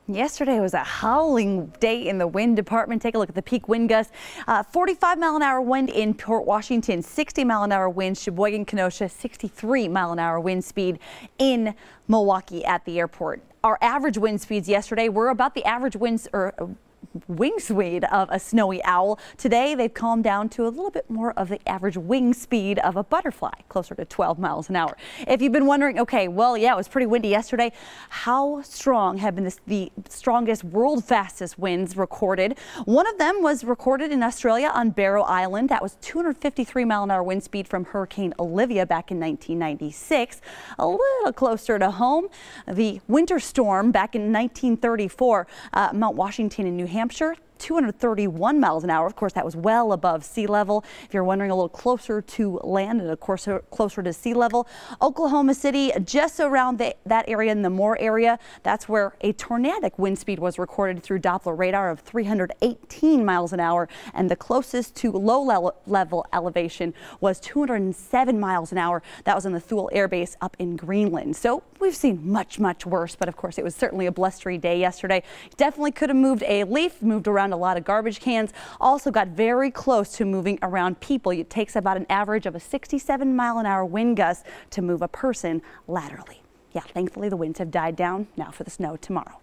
Yesterday was a howling day in the wind department. Take a look at the peak wind gusts. 45-mile-an-hour wind in Port Washington, 60-mile-an-hour wind, Sheboygan, Kenosha, 63-mile-an-hour wind speed in Milwaukee at the airport. Our average wind speeds yesterday were about the average wing speed of a snowy owl. Today they've calmed down to a little bit more of the average wing speed of a butterfly, closer to 12 miles an hour. If you've been wondering, okay, well, yeah, it was pretty windy yesterday. How strong have been the strongest world fastest winds recorded? One of them was recorded in Australia on Barrow Island. That was 253-mile-an-hour wind speed from Hurricane Olivia back in 1996. A little closer to home, the winter storm back in 1934, Mount Washington in New Hampshire, 231 miles an hour. Of course, that was well above sea level. If you're wondering, a little closer to land and of course closer to sea level. Oklahoma City, just around that area in the Moore area, that's where a tornadic wind speed was recorded through Doppler radar of 318 miles an hour. And the closest to low level elevation was 207 miles an hour. That was on the Thule Air Base up in Greenland. So we've seen much, much worse. But of course, it was certainly a blustery day yesterday. Definitely could have moved a leaf, moved around a lot of garbage cans. Also got very close to moving around people. It takes about an average of a 67-mile-an-hour wind gust to move a person laterally. Yeah, thankfully the winds have died down. Now for the snow tomorrow.